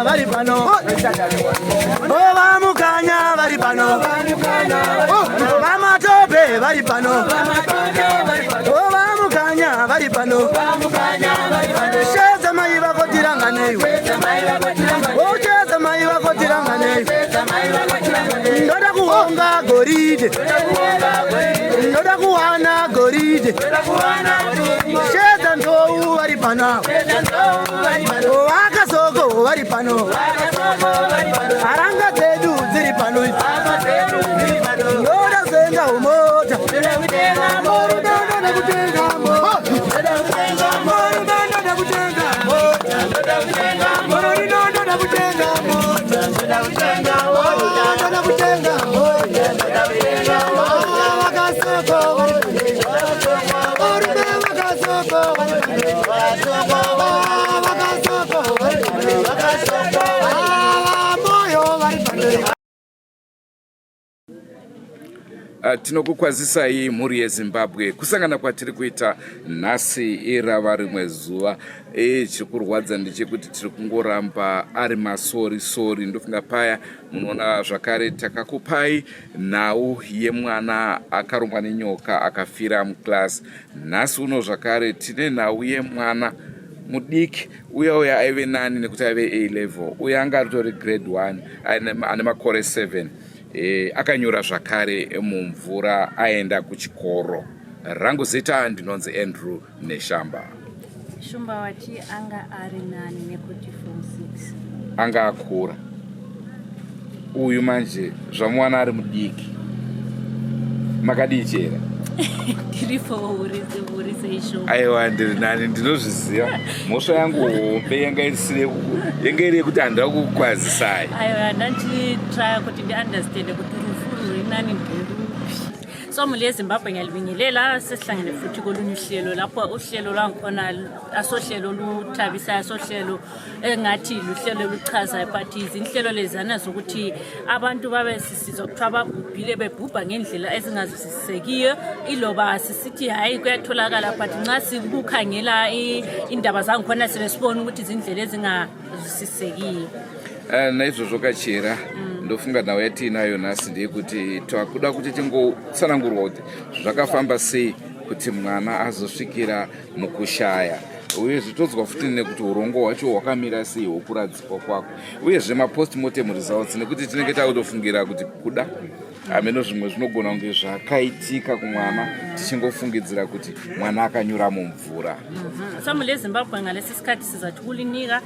vari pano. Vamukanya vari pano. Vamatope vari pano. Vamukanya vari pano. Sheza mai vakotiranga nei. Sheza mai vakotiranga nei. Ndoda kuonga goride. Ndoda kuwana goride. Sheza ndou vari pano. Vakasoko vari pano. Aranga dzedu dziri pano. Ndoda zenga umota. Tinokukwazisai mhuri yeZimbabwe kusangana kwatiri kuita nhasi irava rimwe zuva. Chikurwadza ndechekuti tiri kungoramba ari masori. Ndofunga paya munoona zvakare takakupai nhau yemwana akarumwa nenyoka akafira muklasi. Nhasi uno zvakare tine nhau yemwana mudiki uya aive nani nekuti aive A-level. Uya anga ritori grade 1 ane makore 7. Akanyura zvakare mumvura aenda kuchikoro. Rangu zita ndinonzi Andrew Neshamba. Shumba wati anga ari nani nekuti form 6. Anga akura. Uyu manje zvamuwana ari mudiki. Makadichera. Aiwa ndiri nani ndinozviziva. Mhosva yangu hombe yanga iri kuti handira kukwazisai. Aiwa ndanditraya kuti ndiunderstand kuti rufu ruri nani nderupi. So muli yeZimbabwe ngiyalibingelela sesihlangene futhi kolunye uhlelo lapho uhlelo lwangikhona asohlelo luthabisa asohlelo engathi luhlelo luchaza but izinhlelo lezana zokuthi abantu babe sisizwa kuthiwa babhubhile bebhubha ngendlela ezingazwisisekiyo iloba sisithi hayi kuyatholakala but nxa sikukhangela indaba zangikhona sibona ukuthi izindlela ezingazwisisekiyo. Naizvozvo kachera ndofunga nhau yatinayo nhasi ndeyekuti takuda kuti tingotsanangurwa kuti zvakafamba sei kuti mwana azosvikira mukushaya. Uyezve todzwa futi nekuti urongo hwacho hwakamira sei hwokuradzikwa kwako. Uyezve mapostmortem results nekuti tinenge takutofungira kuti kuda ameno zvimwe zvinogona kunge zvakaitika kumwana tichingofungidzira kuti mwana akanyura mumvura. Samule yeZimbabwe ngalesi sikhathi sizathi kulinika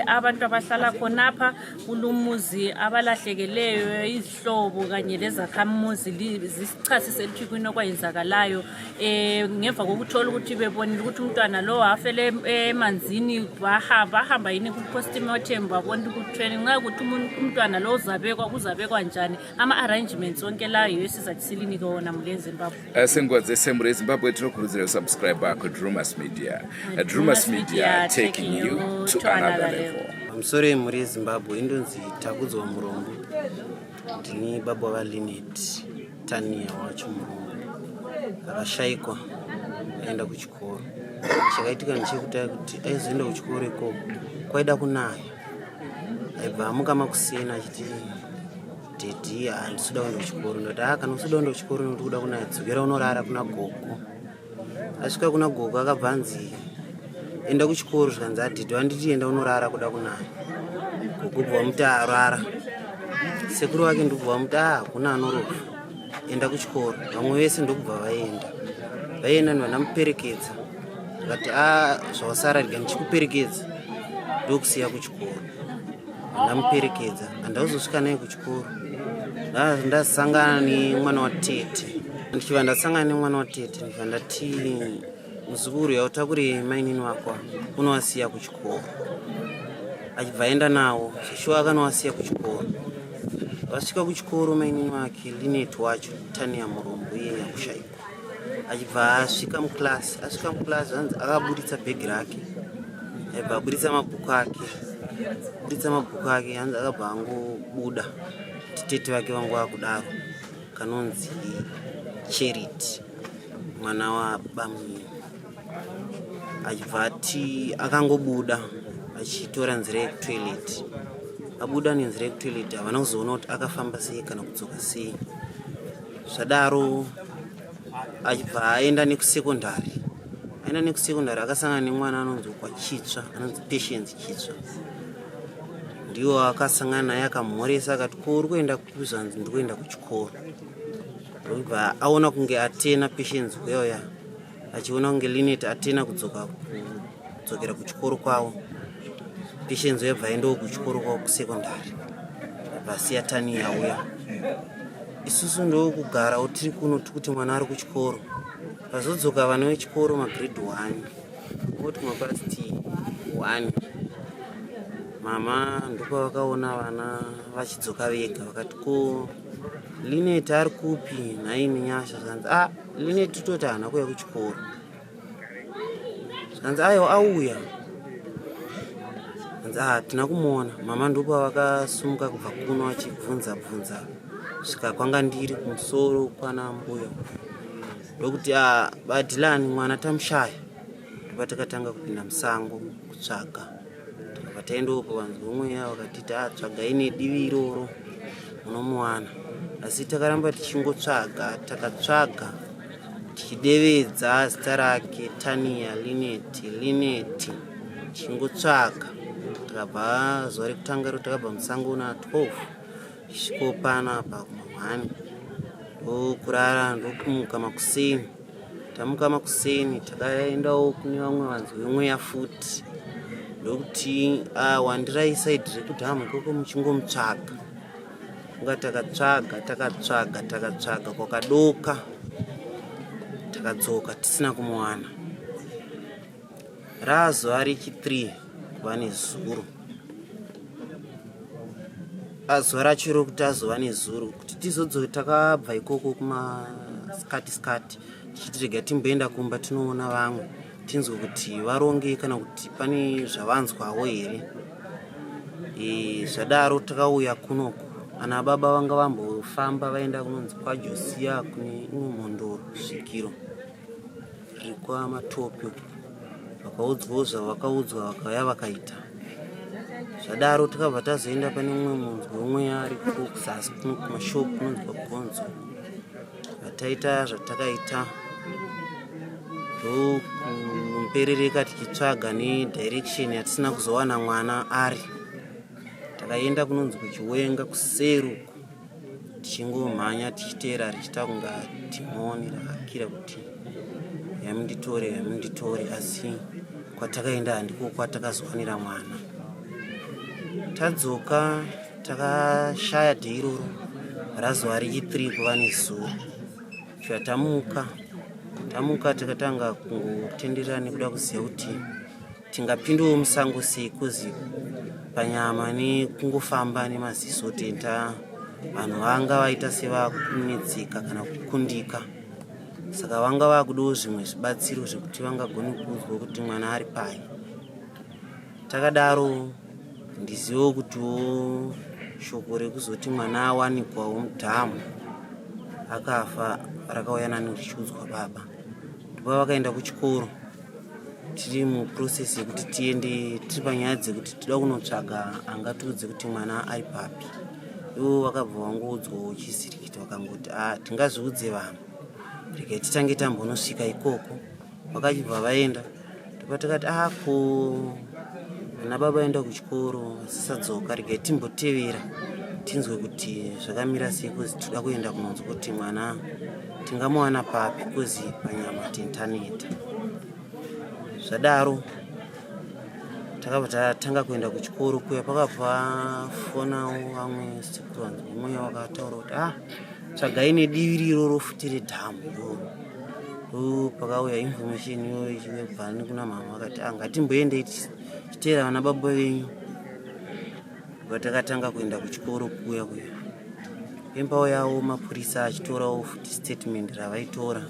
abantu abahlala khonapha kulumuzi abalahlekeleyo izihlobo kanye lezakhamuzi zisichasise lithi kwinokwayenzakalayo ngemva kokuthola ukuthi bebonile ukuthi umntwana lo afele emanzini bahamba yini ku-postmortem babona ukuthi nxa ukuthi umntwana lo uzabekwa njani arrangements onke layo esizathi silinika wona mule yeZimbabwe. Sengwadze semure yeZimbabwe tinokurudzira usubscribe kuDrewmas Media. Drewmas Media taking you to another level. Musore muri yeZimbabwe indonzi takudzwa murombo. Ndini baba vaLinet Tania wacho murombo. Akashayikwa aenda kuchikoro. Chakaitika ndechekuti kuti aizoenda kuchikoro ikoko kwaida kunaya. Aibva amuka makusena achiti Titi handisuda kuenda kuchikoro ndoti kana usuda kuenda kuchikoro noti kuda kunaya dzokera unorara kuna gogo. Asvika kuna gogo akabva anzi enda kuchikoro zvikanzi atiti wanditi enda unorara kuda kunaya. Gogo bva muti arara. Sekuru wake ndobva vamuti kuna anorofa enda kuchikoro. Vamwe vese ndokubva vaenda vanamuperekedza vakati zvawasara rega ndichikuperekedza ndokusiya kuchikoro. Ndamuperekedza andazosvika naye kuchikoro ndasangana nemwana watete. Ndichibva ndasangana nemwana watete ndibva ndati muzukuru yautakure mainini wako unowasiya kuchikoro. Achibva aenda nawo shuwa akanowasiya kuchikoro. Vasvika kuchikoro mainini wake Linet wacho Tania murombo iye yakushayikwa. Achibva asvika muklasi vanzi akabuditsa bhegi rake. Aibva abuditsa mabhuku ake hanzi akabva angobuda titete vake vangu akudaro kanonzi Charity mwana wabamuni. Achibva ati akangobuda achitora nzira yekutoilet. Abuda nenzira yekutoilet havana kuzoona kuti akafamba sei kana kudzoka sei. Zvadaro achibva aenda nekusekondari. Aenda nekusekondari akasangana nemwana anonzi Kwachitsva, anonzi Patience Chitsva. Ndiwo akasangana naye akamhoresa akati ko uri kuenda kuzvanzi ndiri kuenda kuchikoro. Ndobva aona kunge atena Patience kuyoya. Achiona kunge Linet atena kudzokera kuchikoro kwawo. Patience yabva aendawo kuchikoro kwawo kusekondari. Basiya Tani yauya. Isusu ndokugara tiri kuno kuti mwana ari kuchikoro. Pazodzoka vana vechikoro magrade 1 oti mapasti 1. Mama ndipo vakaona vana vachidzoka vega vakati ko Linet ari kupi nhai minyasha zvanzi Linet tutoti hana kuya kuchikoro. Zvanzi aiwa auya. Zvanzi tina kumuona. Mama ndipo vakasumuka kubva kuno achibvunza svika kwanga ndiri kumusoro kwana mbuya. Ndokuti Badilani mwana tamushaya. Ndipo takatanga kupinda musango kutsvaga. Pataendopo vanhu vomwe vakatiti tsvagai nedivi iroro unomuwana. Asi takaramba tichingotsvaga, takatsvaga tichidevedza zita rake Tania Linet tichingotsvaga. Takabva zuva rekutanga takabva musango na 12 tichikopana pa 1 ndokurara ndokumuka makuseni. Tamuka makuseni takaendawo kune vamwe vanhu vemweya futi. Ndokuti wandirai side rekudhamu ikoko muchingomutsvaga. Kunga takatsvaga kwakadoka. Takadzoka tisina kumuwana. Razuva rechi3 kuva nezuro. Zuva racho rokuti azova nezuro kuti tizodzoka takabva ikoko kumaskati tichiti rega timboenda kumba tinoona vamwe tinzwe kuti varonge kana kuti pane zvavanzwawo here. Zvadaro takauya kunoko. Ana baba vanga vambofamba vaenda kunonzi kwaJosiya kune imwe mhondoro svikiro riri kwaMatope. Vakaudzwawo zvavakaudzwa vakauya vakaita. Zvadaro takabva tazoenda pane mumwe munzwi umwe ari kuzasi kumashopu kunonzi kwaGonzo. Vataita zvatakaita ndokumperereka tichitsvaga nedirection yatisina kuzowana mwana ari. Takaenda kunonzi kuchiwenga kuseru tichingomhanya tichiteera richita kunga dhimoni rakakira kuti yamunditore asi kwatakaenda handiko kwatakazowanira mwana. Tadzoka takashaya dhei iroro razuva rechi3 kuva nezuro. Tamuka takatanga kungotenderera nekuda kuziva kuti tingapindawo musango sei kuzi panyama nekungofamba nemaziso tenta vanhu vanga vaita sevakunetseka kana kukundika. Saka vanga vakudawo zvimwe zvibatsiro zvekuti vangagona kuudzwa kuti mwana ari pai. Takadaro ndizivo kutiwo shoko rekuzoti mwana awanikwawo mudhamu akafa rakauya nani richiudzwa baba. Ndipo vakaenda kuchikoro. Tiri muprocess yekuti tiende tiri panyaya dzekuti tida kunotsvaga angatiudze kuti mwana ari papi. Ivo vakabva vangoudzwawo chizirikiti vakangoti tingazviudze vanhu regai titange tambonosvika ikoko. Vakachibva vaenda. Ndipo takati ko vana baba enda kuchikoro asisadzoka regai timbotevera tinzwe kuti zvakamira sei kuzi tinoda kuenda kunonzwa kuti mwana tingamuwana papi kuzi panyama tentaneta. Zvadaro takabva tatanga kuenda kuchikoro kuya pakabva fonawo vamwe sekuru vanhu vemweya vakataura kuti tsvagai nedivi iroro futi redhamu iroro. Pakauya information iyoyo ichibva nekuna mama vakati ngatimboendei tichiteera vana baba venyu. Patakatanga kuenda kuchikoro kuya pembawo yawo mapurisa achitorawo futi statement ravaitora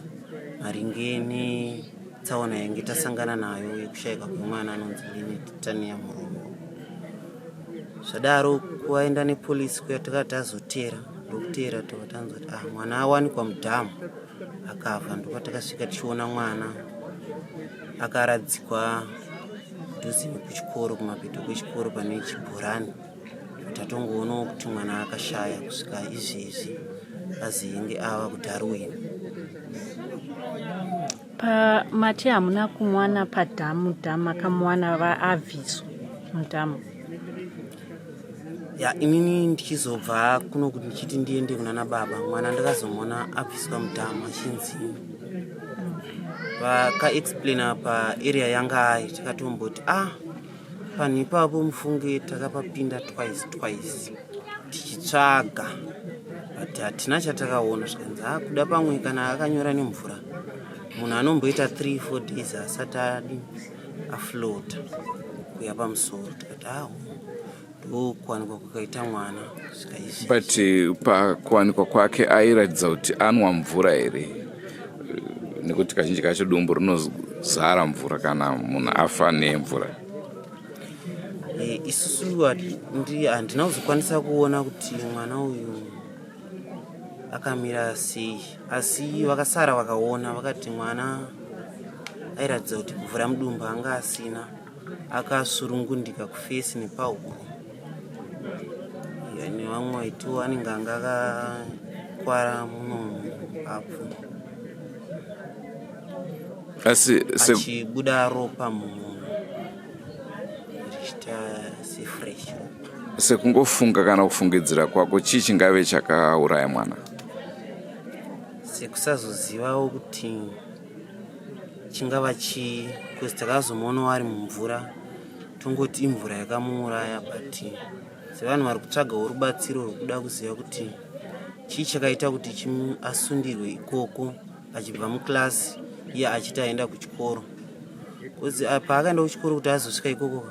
maringe netsaona yange tasangana nayo yekushayika kwemwana anonzi Linet Tania Murombo. Zvadaro kuvaenda nepolisi kuya takati tazoteera ndokuteera tovatanzwa kuti mwana awanikwa mudhamu akafa. Ndipo takasvika tichiona mwana akaradzikwa padhuze nekuchikoro, kumapeto kwechikoro pane chibhorani, kuti atongoonawo kuti mwana akashaya kusvika izvezvi azenge ava kuDarwin. Mati hamuna kumwana padhamu akamuwana abviswa mudhamu? Inini ndichizobva kuno kuti ndichiti ndiende kuna baba, mwana ndakazomona abviswa mudhamu achinzi vakaexplaina paarea yanga ari, takatomboti panhu ipapo mufunge takapapinda twice tichitsvaga, but hatina chatakaona. Zvikanzi kuda pamwe kana akanyora nemvura munhu anomboita 3-4 days asati aflota kuya pamusoro. Tikati ndokuwanikwa kwakaita mwana kusvika izvi. But pakuwanikwa kwake airatidza kuti anwa mvura here? Nekuti kazhinji kacho dumbu rinozara mvura kana munhu afa nemvura. Isusu handina kuzokwanisa kuona kuti mwana uyu akamira sei, asi vakasara vakaona vakati mwana airatidza kuti kuvhura mudumbu anga asina, akasurungundika kufesi nepahuro. Nevamwe vaitiwo anenge anga akakwara muno apo achibuda ropa munhu richiita sefresh. Sekungofunga kana kufungidzira kwako, chii chingave chakauraya mwana? Sekusazozivawo kuti chingava chii, because takazomuonawo ari mumvura, tongoti imvura yakamuuraya, but sevanhu vari kutsvagawo rubatsiro rwekuda kuziva kuti chii chakaita kuti asundirwe ikoko achibva mukilasi iye achiti aenda kuchikoro. Because paakaenda kuchikoro kuti azosvika ikoko,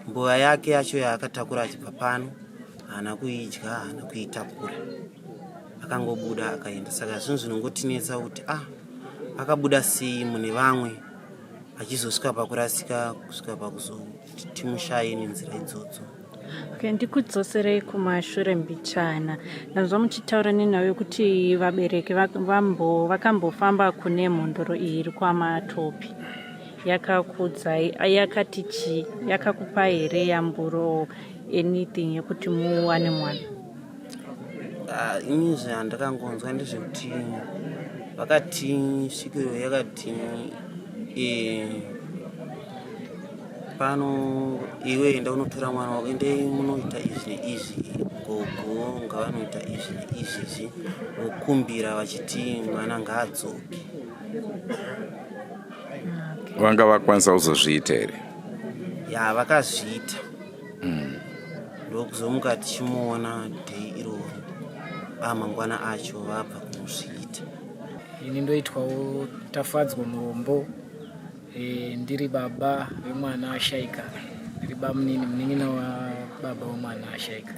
mboya yake yacho yaakatakura achibva pano haana kuidya, haana kuitakura, akangobuda akaenda. Saka zvinhu zvinongotinetsa kuti akabuda sei mune vamwe achizosvika pakurasika kusvika pakuzoti timushaye nenzira idzodzo. Okay, ndikudzoserei kumashure mbichana. Ndazva muchitaura nenawe kuti vabereki vakambofamba kune mhondoro iyi iri kwaMatopi. Yakakudzai, yakati chii? Yakakupa here yamburo anything yekuti muwane mwana? Ini zvandakangonzwa ndezvekuti vakati svikiro yakati pano iwe enda unotora mwana wako, ende munoita izvi neizvi, gogo ngavanoita izvi neizvi, vokumbira vachiti mwana ngaadzoke. Vanga vakwanisa kuzozviita here? Vakazviita. Ndokuzomuka tichimuona dhei iroro mangwana acho vabva kumuzviita. Ini ndoitwawo tafadzwa murombo, ndiri baba vemwana ashaika, ndiri bamunini munin'ina wababa wemwana ashaika.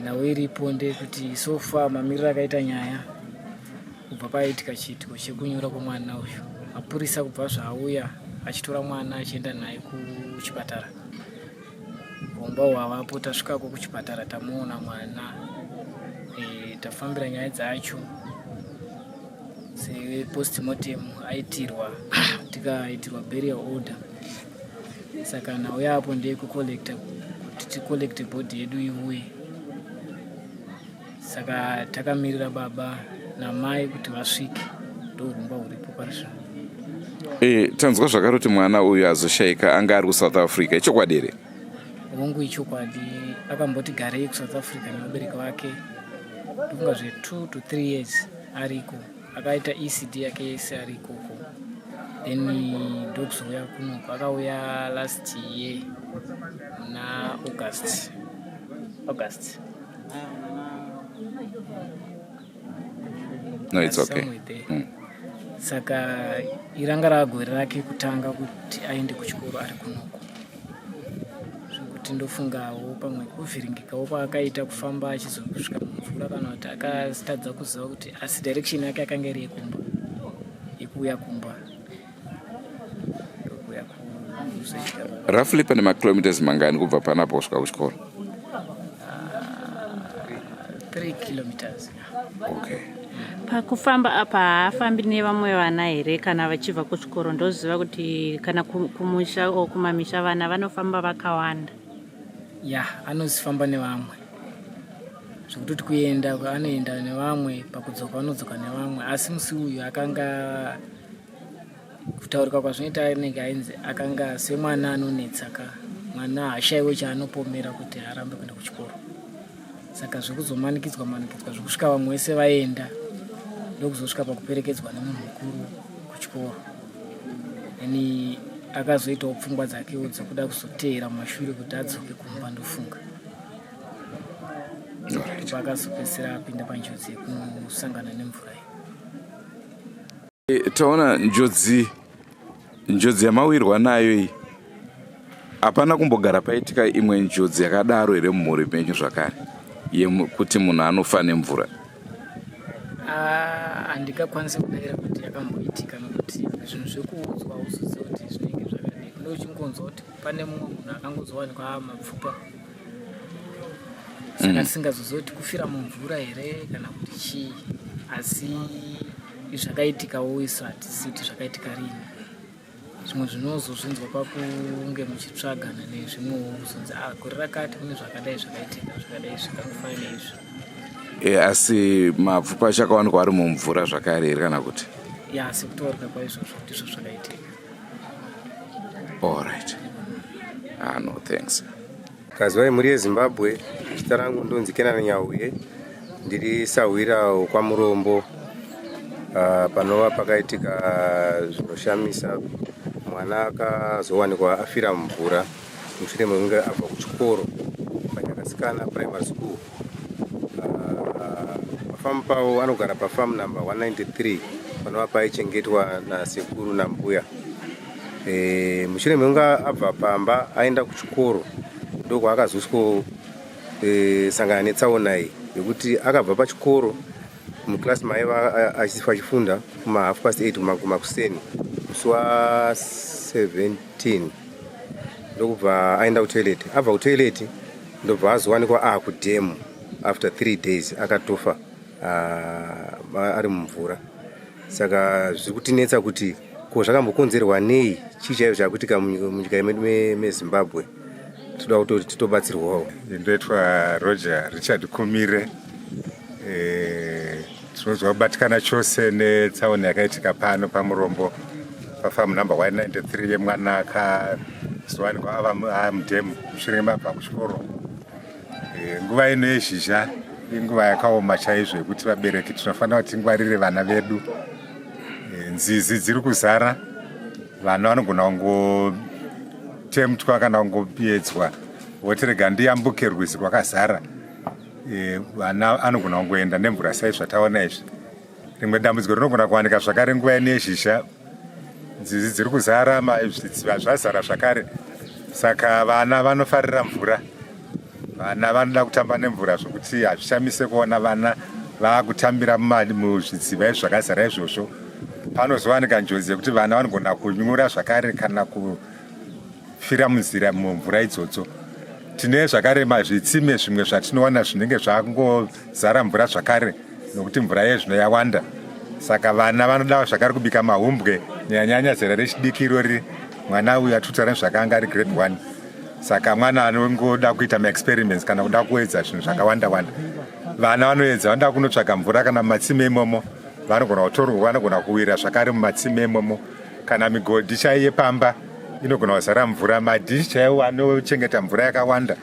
Nawo iripo ndekuti sofa mamiriro akaita nyaya kubva paitika chiitiko chekunyura kwemwana uyu, mapurisa kubva zvauya achitora mwana achienda naye kuchipatara. Bomba hwavapo, tasvikako kuchipatara tamuona mwana, tafambira nyaya dzacho sepostmortem aitirwa, tikaitirwa burial order. Saka nawo yapo ndekucollecta kuti ticollecte body yedu iuye. Saka takamirira baba namai kuti vasvike, ndourumba huripo parizvo. Tanzwa zvakaroti mwana uyu azoshaika anga ari kuSouth Africa, ichokwadi here? Hongu ichokwadi. Akamboti garei kuSouth Africa nevabereki vake, ndofunga 2 to 3 years ariko. Akaita ECD yake yese ari ikoko, then ndokuzouya kunoko. Akauya last year na August. No, it's okay. Saka iranga ragore rake kutanga kuti aende kuchikoro ari kunoko. Zvekuti ndofungawo pamwe kuvhiringikawo kwaakaita kufamba achizosvika mumvura, kana kuti akatadza kuziva kuti asi direction yake akanga iri yekumba, yekuuya kumba. Roughly pane makilometers mangani kubva panapo kusvika kuchikoro? 3 kilometers. Okay. Pakufamba apa haafambi nevamwe vana here kana vachibva kuchikoro? Ndoziva kuti kana kumusha o kumamisha vana vanofamba vakawanda. Ya, anozifamba nevamwe. Zvekuti kuenda anoenda nevamwe, pakudzoka anodzoka nevamwe. Asi musi uyu akanga kutaurika kwazvinoita anenge ainzi akanga semwana anonetsaka. Mwana haashaiwe chaanopomera kuti arambe kuenda kuchikoro. Saka zvekuzomanikidzwa zvokusvika vamwe vese vaenda ndokuzosvika pakuperekedzwa nemunhu mukuru kuchikoro. Yani akazoitawo pfungwa dzakewo dzokuda kuzoteera mumashure kuti adzoke kumba ndofunga. Pakazopedzisira apinda panjodzi yekusangana nemvura iyi. Taona njodzi yamawirwa nayo iyi. Hapana kumbogara paitika imwe njodzi yakadaro here mumhuri penyu zvakare yekuti munhu anofa nemvura? Handingakwanisi kudavira kuti yakamboitika nokuti zvinhu zvekuudzwa uzizi kuti zvinenge zvakadii. Ndochingozwa kuti pane mumwe munhu akangozowanikwa mapfupa. Saka tisingazozivi kuti kufira mumvura here kana kuti chii. Asi zvakaitikawo isu hatisiti zvakaitika rini. Zvimwe zvinozozvinzwa pakunge muchitsvagana nezvimwewo kuzonzi gore rakati kune zvakadai zvakaitika zvakadai zvikakufana neizvi. Asi mapfupa achakawanikwa ari mumvura zvakare here kana kuti? Ya, sekutaurika kwaizvozvo ndizvo zvakaitika. All right. No thanks. Kazwai muri yeZimbabwe, zita rangu ndonzi Kenani Nyauye, ndiri sawira kwaMurombo. Panova pakaitika zvinoshamisa. Mwana akazowanikwa afira mumvura mushure mekunge abva kuchikoro paNyakasikana Primary School. Pafamu pavo anogara pafamu number 193 panova paichengetwa nasekuru nambuya. Mushure mekunge abva pamba aenda kuchikoro ndokwaakazosvika sangana netsaona iyi yekuti akabva pachikoro muklasi maiva achifunda kuma 8:30 kumakuseni musi wa17 ndokubva aenda kutoileti. Abva kutoileti ndobva azowanikwa kudhemu after 3 days akatofa ari mumvura. Saka zviri kutinetsa kuti ko zvakambokonzerwa nei, chii chaiyo chakuitika munyika medu meZimbabwe. Toda kuti titobatsirwawo. Ndoitwa Roger Richard Kumire. Tinozwa kubatikana chose netsaona yakaitika pano paMurombo pafamu number 193 yemwana akazowanikwa ava mudhemu mushure mabva kuchikoro. Nguva ino yezhizha inguva yakaoma chaizvo yekuti vabereki tinofanira kuti tingwarire vana vedu. Nzizi dziri kuzara, vana vanogona kungotemtwa kana kungopiedzwa voti rega ndiyambuke rwizi rwakazara. Vana anogona kungoenda nemvura sai zvataona izvi. Rimwe dambudziko rinogona kuwanika zvakare nguva ino yezhizha. Nzizi dziri kuzara, zvidziva zvazara zvakare. Saka vana vanofarira mvura. Vana vanoda kutamba nemvura zvokuti hazvishamise kuona vana vaakutambira muzvidziva izvi zvakazara izvozvo. Panozowanika njodzi yekuti vana vanogona kunyura zvakare kana kufira munzira mumvura idzodzo. Tine zvakare zvitsime zvimwe zvatinoona zvinenge zvangozara mvura zvakare nokuti mvura yezvino yawanda. Saka vana vanoda zvakare kubika mahumbwe nyanyanya zera rechidiki irori. Mwana uyu atutaura zvakanga ari grade 1. Saka mwana anongoda kuita maexperiments kana kuda kuedza zvinhu zvakawanda wanda. Vana vanoedza vanoda kunotsvaka mvura kana mumatsime imomo. Vanogona kutorwa, vanogona kuwira zvakare mumatsime imomo. Kana migodhi chaiye pamba inogona kuzara mvura. Madhishi chaiwo anochengeta mvura yakawanda.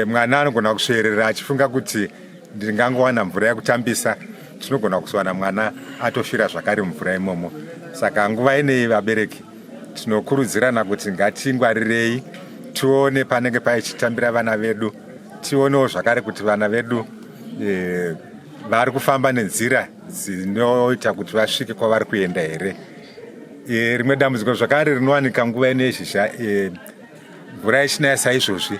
Mwana anogona kusverera achifunga kuti ndingangowana mvura yekutambisa. Tinogona kuzowana mwana atofira zvakare mvura imomo. Saka nguva inei vabereki tinokurudzirana kuti ngatingwarirei, tione panenge paichitambira vana vedu, tionewo zvakare kuti vana vedu vari kufamba nenzira dzinoita kuti vasvike kwavari kuenda here. Rimwe dambudziko zvakare rinowanika nguva ino yezhizha, mvura ichinaya saizvozvi,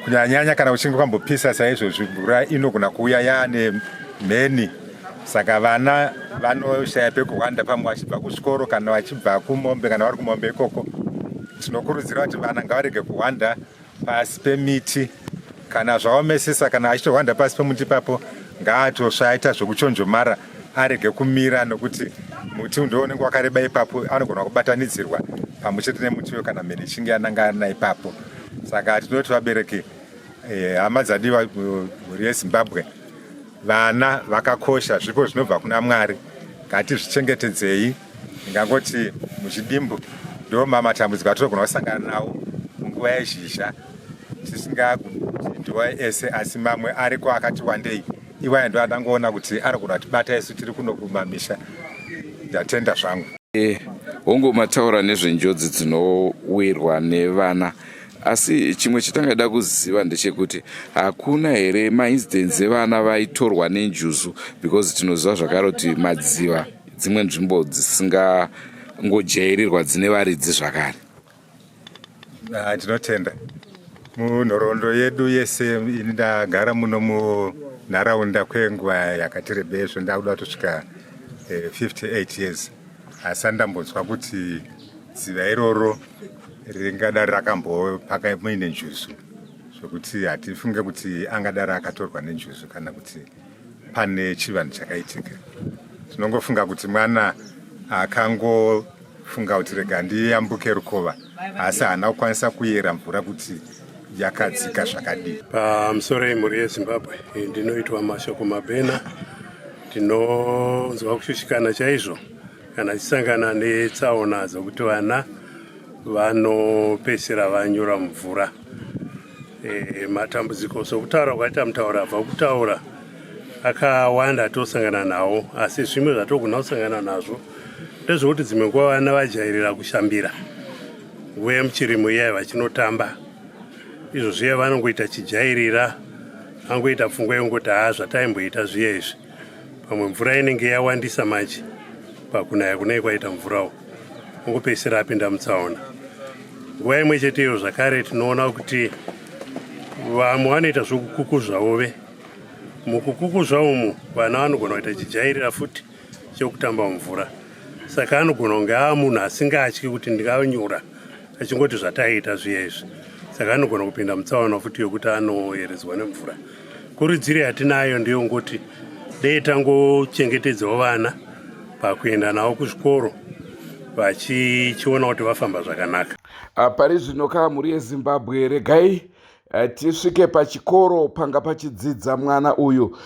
kunyanyanya kana uchinge kwambopisa saizvozvi, mvura inogona kuuya yaane mheni. Saka vana vanoshaya pekuhwanda pamwe vachibva kuchikoro kana vachibva kumombe kana vari kumombe ikoko. Tinokurudzira kuti vana ngavarege kuhwanda pasi pemiti. Kana zvaomesesa kana achitohwanda pasi pemuti papo ngaatosvaita zvokuchonjomara arege kumira, nokuti muti ndounenge wakareba ipapo anogona kubatanidzirwa pamwe chete nemuti uyo kana mheni ichinge yanangana ipapo. Saka tinoti vabereki, hama dzadiwa mhuri yeZimbabwe, vana vakakosha, zvipo zvinobva kuna Mwari, ngatizvichengetedzei. Ndingangoti muchidimbu ndo matambudziko atinogona kusangana nawo munguva yezhizha, tisingandiwa ese, asi mamwe ariko akati wandei. Iwaya ndo adangoona kuti arigona kutibata isu tiri kuno kumamisha. Ndatenda zvangu. Hongu mataura nezvenjodzi dzinowirwa nevana, asi chimwe chitangada kuziva ndechekuti hakuna here maincidents evana vaitorwa nenjuzu, because tinoziva zvakare kuti madziva dzimwe nzvimbo dzisingangojairirwa dzine varidzi zvakare. Tinotenda munhoroondo yedu yese indagara muno munharaunda kwenguva yakati rebei, ndakuda kutosvika 58 years, asi andambonzwa kuti dziva iroro ringadari rakambopaka muine njuzu, zvokuti hatifunge kuti angadari akatorwa nenjuzu kana kuti pane chivanhu chakaitika. Tinongofunga kuti mwana akangofunga kuti rega ndiyambuke rukova, asi haana kukwanisa kuyera mvura kuti yakadzika zvakadii. Pamusoro yemhuri yeZimbabwe, ndinoitwa Mashoko Mabhena. Tinonzwa kushushikana chaizvo kana tichisangana netsaona dzokuti vana vanopedzisira vanyura mvura. Matambudziko sokutaura kwaita mutauri abva kutaura akawanda atosangana nawo, asi zvimwe zvatogona kusangana nazvo ndezvokuti dzimwe nguva vana vajairira kushambira nguva yemuchirimo iyai vachinotamba. Izvo zviye vanongoita chijairira, angoita pfungwa yongoti zvataimboita zviye izvi. Pamwe mvura inenge yawandisa manje, pakunaya kunai kwaita mvurawo, ongopedzisira apinda mutsaona. Nguva imwe cheteyo zvakare tinoona kuti vamwe vanoita zvokukukuzvavove. Mukukukuzva umu vana vanogona kuita chijairira futi chekutamba mvura. Saka anogona kunge munhu asingatyi kuti ndinganyura, achingoti zvataita zviye izvi. Saka anogona kupinda mutsaona futi yokuti anoyeredzwa nemvura. Kurudziro yatinayo ndeyongoti dei tangochengetedzawo vana pakuenda navo kuzvikoro vachiona kuti vafamba zvakanaka. Pari zvino kamhuri yeZimbabwe, regai tisvike pachikoro panga pachidzidza mwana uyu,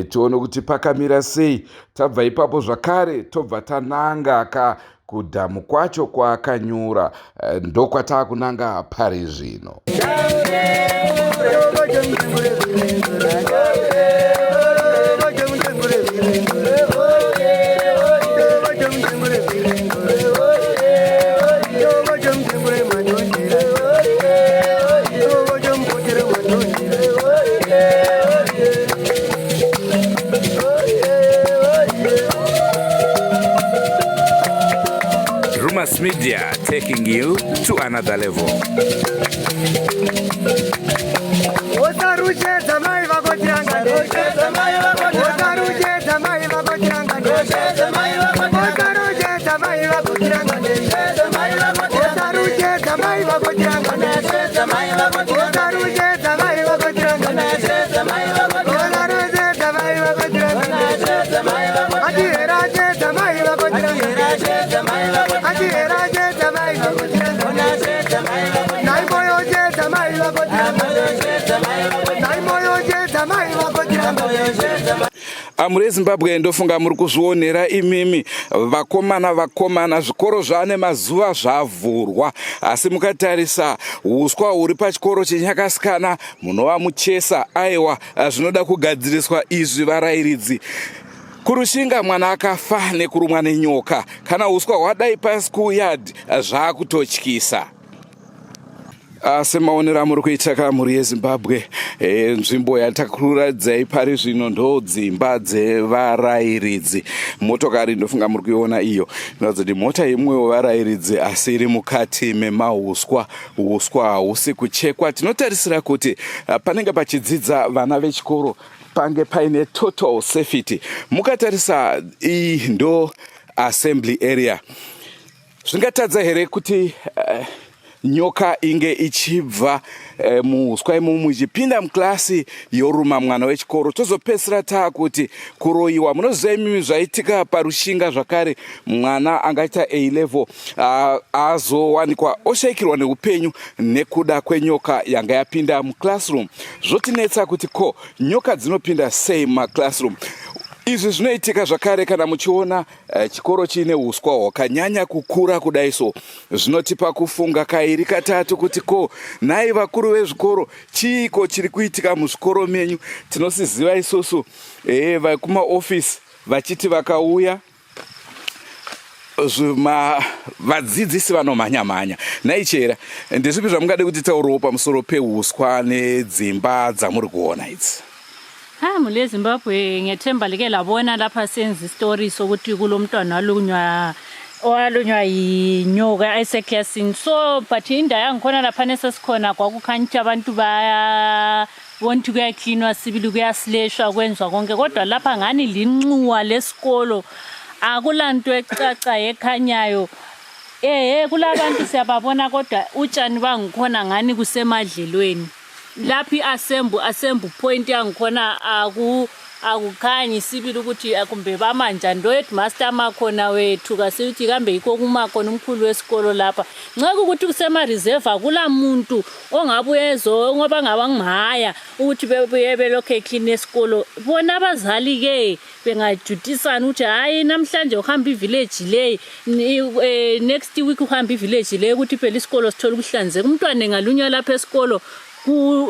tione kuti pakamira sei. Tabva ipapo zvakare tobva tananga kudhamu kwacho kwaakanyura, ndokwatakunanga pari zvino. Drewmas Media, taking you to another level. Amhuri yeZimbabwe, ndofunga muri kuzvionera imimi vakomana zvikoro zvane mazuva zvavhurwa, asi mukatarisa uswa huri pachikoro chenyakasikana munova muchesa. Aiwa, zvinoda kugadziriswa izvi varairidzi. Kurushinga mwana akafa nekurumwa nenyoka, kana uswa hwadai paschoolyard zvakutotyisa. Semaonera muri kuita kamhuri yeZimbabwe, nzvimbo yatakuradzai pari zvino ndo dzimba dzevarairidzi. Motokari ndofunga muri kuiona iyo, inoratidza kuti mota imwe yevarairidzi asi iri mukati memauswa. Uswa hahusi kuchekwa. Tinotarisira kuti panenge pachidzidza vana vechikoro pange paine total safety. Mukatarisa iyi ndo assembly area. Zvingatadza here kuti nyoka inge ichibva muhuswa imomo ichipinda muklasi yoruma mwana wechikoro. Tozopedzisira takuti kuroyiwa. Munoziva imimi zvaitika parushinga zvakare, mwana angaita A level azowanikwa oshayikirwa neupenyu nekuda kwenyoka yanga yapinda muclassroom. Zvotinetsa kuti ko nyoka dzinopinda sei muclassroom. Izvi zvinoitika zvakare kana muchiona chikoro chine huswa hwakanyanya kukura kudai so. Zvinotipa kufunga kairi katatu kuti ko nai vakuru vezvikoro chiiko chiri kuitika muzvikoro menyu. Tinosiziva isusu vakuma office vachiti vakauya vadzidzisi vanomhanya-mhanya. Naichera ndezvipi zvamungade kuti taurawo pamusoro pehuswa nedzimba dzamuri kuona idzi? Mule Zimbabwe ngethemba like labona lapha senza story sokuthi kulo mntwana walunywa yinyoka eseklasini. So but inda yangikhona lapha nesesikhona kwakukhanya abantu baya wonke kuyaklinwa sibili kuyasleshwa kwenzwa konke, kodwa lapha ngani linxuwa lesikolo akulanto ecaca ekhanyayo. Kulabantu siyababona kodwa utshani bangikhona ngani kusemadlelweni. Laphi asembu point yangikhona akukhanyi sibili ukuthi kumbe bamanja ndo headmaster makhona wethu kasithi kambe yikho kumakhona umkhulu wesikolo lapha. Nxa ukuthi kusema reserve akula muntu ongabuyezo ngoba ngabangihaya ukuthi belokhe clean esikolo. Bona abazali ke bengajutisana ukuthi hayi namhlanje uhamba ivillage le next week uhamba ivillage le ukuthi phela isikolo sithola ukuhlanzeka. Umntwana engalunywa lapha esikolo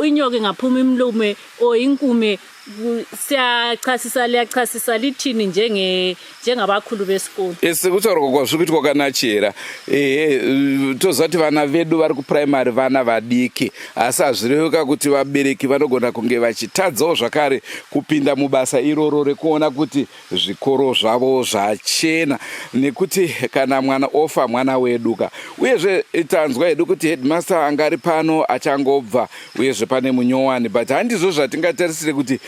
inyoka ngaphuma imlume o inkume liyachasisa lithini njengabakhulu besikolo. Sekutaura kwazvikuti kwakanachera. Tozati vana vedu vari kuprimary vana vadiki, asi hazvireka kuti vabereki vanogona kunge vachitadzawo zvakare kupinda mubasa iroro rekuona kuti zvikoro zvavo zvachena, nekuti kana mwana ofa mwana weduka. Uyezve tanzwa hedu kuti headmaster angari pano achangobva, uyezve pane munyowani, but handizvo zvatingatarisire kuti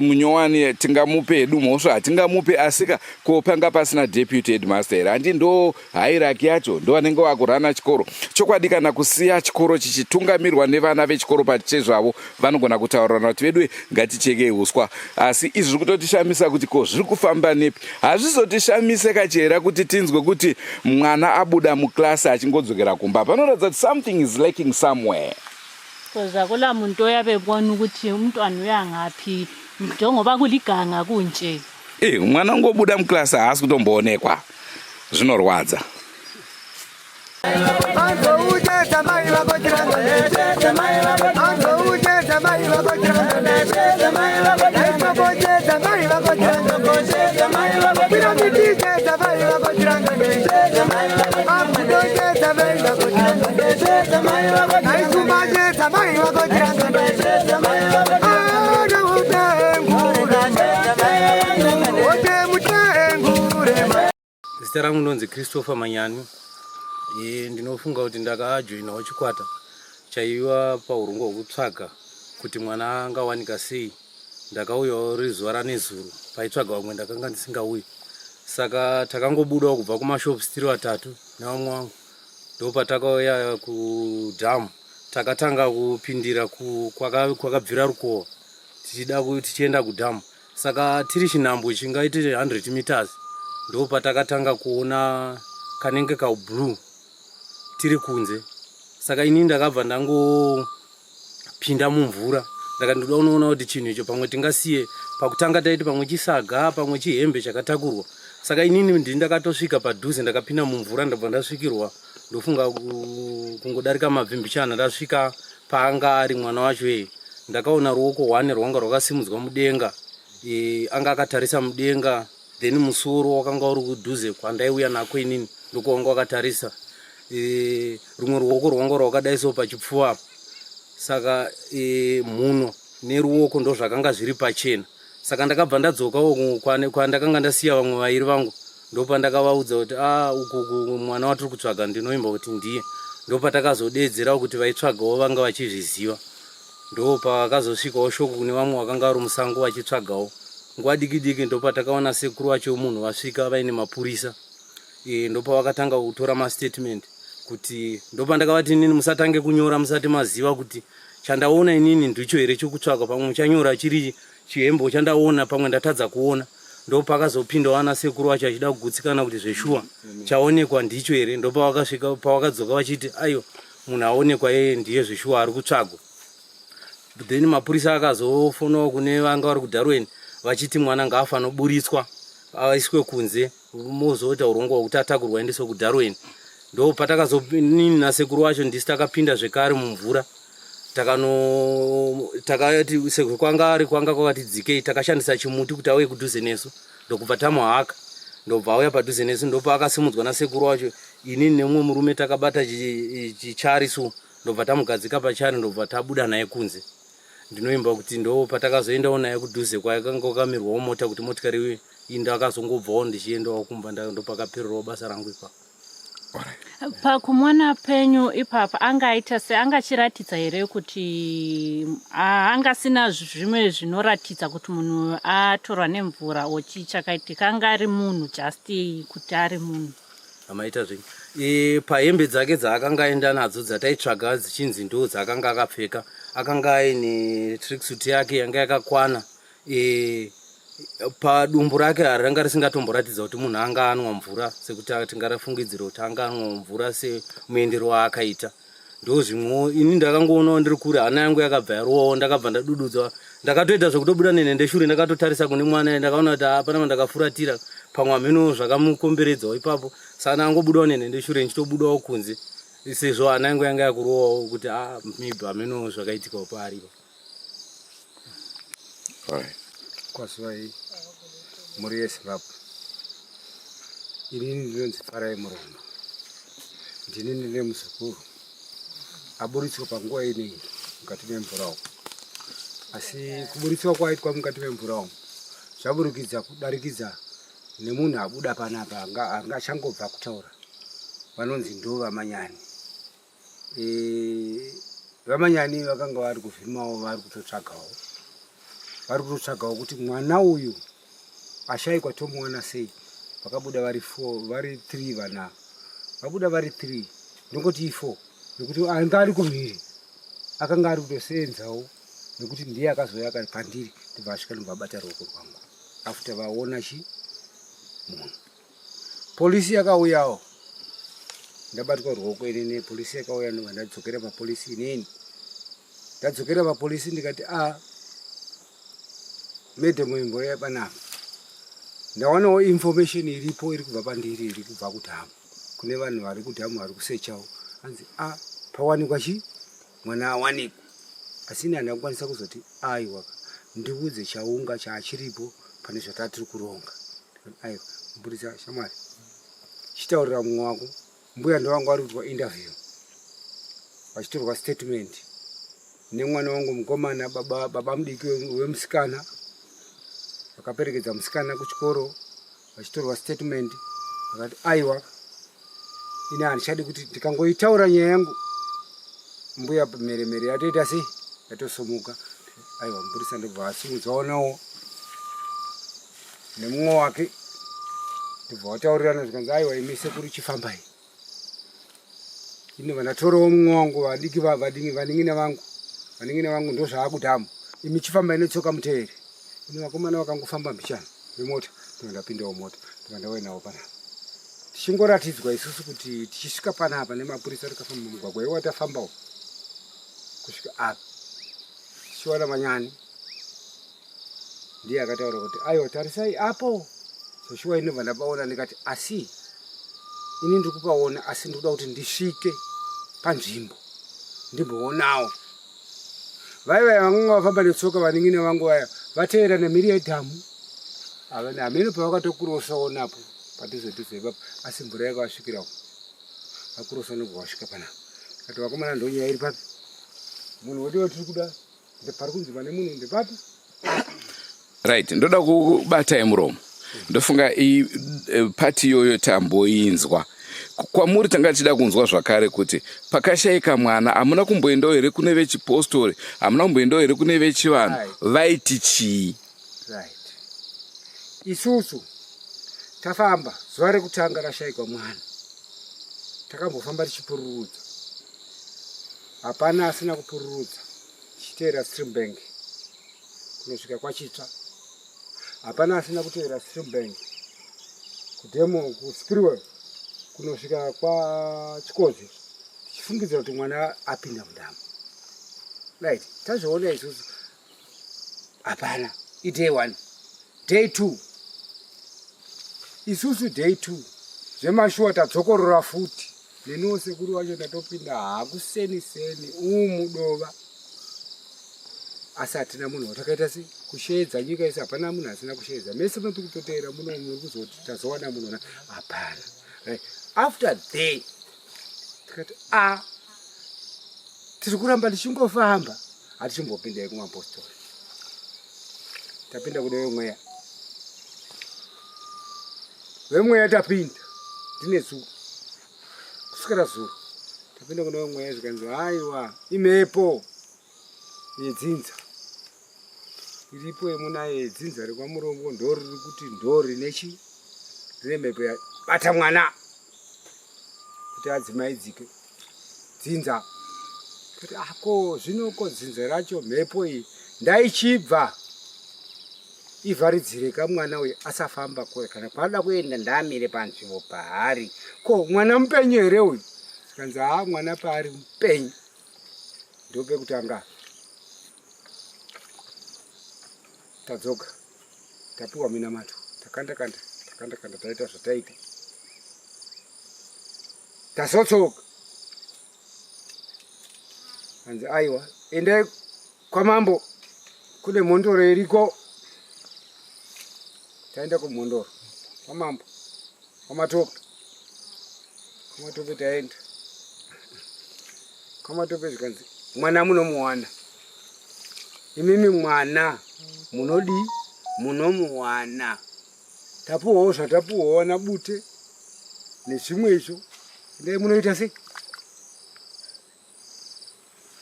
munyowani tingamupe hedu mhosva hatingamupe, asika ko panga pasina deputy headmaster here. Handi ndo hierarchy yacho, ndo vanenge vakurana chikoro. Chokwadi kana kusiya chikoro chichitungamirwa nevana vechikoro pachezvavo vanogona kutaurirana kuti vedu ngatichekei huswa. Asi izvi zviri kutotishamisa kuti ko zviri kufamba nepi. Hazvizotishamise kachera kuti tinzwe kuti mwana abuda muklasi achingodzokera kumba. Panoratidza kuti something is lacking somewhere. Koza kula muntu oyabebona ukuthi umntwana uyangaphi njengoba kuliganga kunje. Mwana ngobuda muklasi haasi kutomboonekwa. Zvinorwadza. Zita rangu ndonzi Christopher Manyani. Ndinofunga kuti ndakajoinawo chikwata chaiva paurongwa hwekutsvaga kuti mwana angawanika sei. Ndakauyawo rizuva ranezuro paitsvaga vamwe ndakanga ndisingauyi. Saka takangobudawo kubva kumashops tiri vatatu nevamwe vangu. Ndopatakauya kudhamu takatanga kupindira kwakabvira rukowa tichienda kudhamu. Saka tiri chinhambo chingaite 100 meters ndopatakatanga kuona kanenge kablue tiri kunze. Saka ini ndakabva ndangopinda mumvura ndakandoda unoona kuti chinhu icho pamwe tingasiye pakutanga taiti pamwe chisaga pamwe chihembe chakatakurwa. Saka inini ndakatosvika padhuze ndakapinda mumvura ndabva ndasvikirwa ndofunga kungodarika mavhimbichana ndasvika paanga ari mwana wacho. Ndakaona ruoko rwane rwanga rwakasimudzwa mudenga, anga akatarisa mudenga, then musoro wakanga uri kudhuze kwandaiuya nako inini ndokwanga wakatarisa. Rumwe ruoko rwanga rwakadaiso pachipfuva. Saka mhuno neruoko ndo zvakanga zviri pachena. Saka ndakabva ndadzokawo kwandakanga ndasiya vamwe vairi vangu. Ndopandakavaudza kuti uku mwana watiri kutsvaga ndinoimba kuti ndiye. Ndopatakazodedzerawo kuti vaitsvagawo vanga vachizviziva. Ndopakazosvikawo shoko kune vamwe vakanga vari musango vachitsvagawo. Nguva diki ndopatakaona sekuru wacho munhu vasvika vaine mapurisa. Ndopavakatanga kutora mastatement. kuti ndopandakavati inini musatange kunyora musati maziva kuti chandaona inini ndicho here chokutsvaga, pamwe muchanyora chiri chihembo chandaona, pamwe ndatadza kuona. Ndopakazopinda ana sekuru vacho achida kugutsikana kuti zveshuwa chaonekwa ndicho here. Ndopavakasvika pavakadzoka vachiti aiyo munhu aonekwa yeye ndiye zveshuwa ari kutsvagwa. Then mapurisa akazofonawo kune vanga vari kuDarwin vachiti mwana ngaafanira kuburitswa aiswe kunze mozoita urongwa hwekuti atakurwa aendeswe kuDarwin. Ndo patakazonini nasekuru wacho ndisi takapinda zvekare mumvura takati sekuru kwanga kwakatidzikei, takashandisa chimuti kuti auye kudhuze nesu, ndokubva tamuhaka. Ndobva auya padhuze nesu, ndopa akasimudzwa nasekuru wacho. Inini nemumwe murume takabata chichari su, ndobva tamugadzika pachari, ndobva tabuda naye kunze. Ndinoimba kuti ndo patakazoendawo naye kudhuze kwaakanga kamirwawo mota kuti motikari inda akazongobvawo ndichiendawo kumba, ndopakapererawo basa rangu ipapo. Pakumwana penyu ipapa angaita angachiratidza here kuti angasina zvimwe zvinoratidza kuti munhu atorwa nemvura chakaitika, anga ari munhu just kuti ari munhu amaita zvinhu. Pahembe dzake dzaakanga aenda nadzo dzataitsvaga dzichinzi ndo dzaakanga akapfeka, akanga aine tracksuit yake yanga yakakwana. Padumbu rake ranga risingatomboratidza kuti munhu anga anwa mvura sekuti tingarafungidzira kuti anga anwa mvura semuendero waakaita. Ndo zvimwewo ini ndakangoonawo ndiri kure, hana yangu yakabva yarowawo, ndakabva ndadududzwa, ndakatoita zvokutobuda nenhende shure, ndakatotarisa kune mwana, ndakaona kuti hapana mandakafuratira pamwe hameno zvakamukomberedzawo ipapo, saka angobudawo nenhende shure nchitobudawo kunze, sezvo hana yangu yanga yakurowawo kuti maybe hameno zvakaitikawo paaripo. Kwaswai muri yeZimbabwe. Inini ndinonzi Farai Murombo, ndini ndine muzukuru aburitswa panguva ineyi mukati memvura umu. Asi kuburitswa kwaitwa mukati memvura umu zvaburikidza kudarikidza nemunhu abuda panapa anga achangobva kutaura, vanonzi ndo Vamanyani. Vamanyani vakanga vari kuvhimawo, vari kutotsvagawo kuti mwana uyu ashaikwa tomuwana sei. Vakabuda vari 3 vana, vabuda vari 3 ndongoti 4 nekuti anga ari kumhiri akanga ari kutoseenzawo, nekuti ndiye akazoya pandiri ndobva asvika ndobva abata ruoko rwangu after vaona munhu. Polisi yakauyawo, ndabatwa ruoko inene. Polisi yakauya ndobva ndadzokera papolisi ineni. Ndadzokera papolisi ndikati mede muimvura yapanapa ndaonawo information iripo iri kubva pandiri, iri kubva kudhamu kune vanhu vari kudhamu vari kusechawo, anzi pawanikwa mwana awanikwa. Asi ini handina kukwanisa kuzoti aiwa ndiudze chaunga chaachiripo pane zvatatiri kuronga. Aiwa mburisa shamwari chitaurira mumwe wako. Mbuya ndovanga vari kuitwa interview vachitorwa statement nemwana wangu mukomana, baba mudiki wemusikana. Vakaperekedza musikana kuchikoro vachitorwa statement, vakati aiwa ini handichadi kuti ndikangoitaura nyaya yangu. Mbuya mheremhere yatoita sei, yatosomuka. Aiwa mburisa ndobva asimudzwaonawo nemumwe wake, ndobva wataurirana zvikanzi aiwa imi sekuru chifambai. Ini vandatorawo mumwe wangu vaning'ina vangu ndozvaakudhamu, imi chifambai netsoka mutevere. Ini vakomana vakangofamba mbichana nemota, ndopindapindawo mota ndikandauya nawo panapa. Tichingoratidzwa isusu kuti tichisvika panapa nemapurisa tikafamba mugwagwa iwo tafambawo kusvika apa tichiwana Manyani ndiye akataura kuti aiwa tarisai apo. Zoshuwa inobva ndapaona ndikati asi ini ndiri kupaona, asi ndikuda kuti ndisvike panzvimbo ndimboonawo. Vaiva vamwe vafamba netsoka vaning'ina vangu vaya vateera nemhiri yedhamu, hameno pavakatokurosawo napo padhuze ipapo, asi mvura yakavasvikirawo vakurosa nobva vasvika panapa. Kati vakomana ndonyaya iri papi, munhu wodiwa tiri kuda pari kunzima nemunhu ndepapi. Right, ndoda kubatai Muromo. Ndofunga pati iyoyo tamboinzwa. Kwamuri tanga tichida kunzwa zvakare kuti pakashaika mwana hamuna kumboendawo here kune vechipostori, hamuna kumboendawo here kune vechivanhu, vaiti chii? Right. Isusu tafamba zuva rekutanga rashaikwa mwana, takambofamba tichipururudza, hapana asina kupururudza tichiteera Streambank kunosvika kwaChitsva, hapana asina kuteera Streambank kudemo kuSpiriwell kunosvika kwaChikozi tichifungidzira kuti mwana apinda mudhamu. Right, tazviona isusu hapana. Day 1, day 2, isusu day 2 zvemashuwa tadzokorora futi neniwo sekuru wacho tatopinda hakuseni mudova, asi hatina munhu watakaita se kusheedza nyika isi, hapana munhu asina kusheedza. Mese mapikutoteera muno muri kuzoti tazowana munhu hapana. Right. After day tikati tiri kuramba tichingofamba, hatichimbopindai kumapostori, tapinda kune vemweya. Vemweya tapinda ndine zuva kusvikira zuva, tapinda kune vemweya zvikanzi haiwa imhepo yedzinza iripo yemuna yedzinza rekwaMurombo ndo riri kuti ndo rine mhepo yabata mwana kuti adzimaidzike dzinza. Kuti ako zvinoko dzinza racho mhepo iyi ndaichibva ivharidzire kamwana uyu asafamba kure, kana kwada kuenda ndamire panzvimbo pahari. Ko mwana mupenyu here uyu? Tikanzi mwana paari mupenyu, ndopekutanga tadzoka tapiwa minamato, takanda taita zvataita, tazotsoka anzi aiwa endai kwaMambo kune mhondoro iriko. Taenda kumhondoro kwaMambo kwaMatope taenda kwaMatope zvikanzi mwana munomuwana, imimi mwana munodi munomuwana. Tapuwawo zvatapuwawo nabute nezvimwe izvo, ndai munoita sei?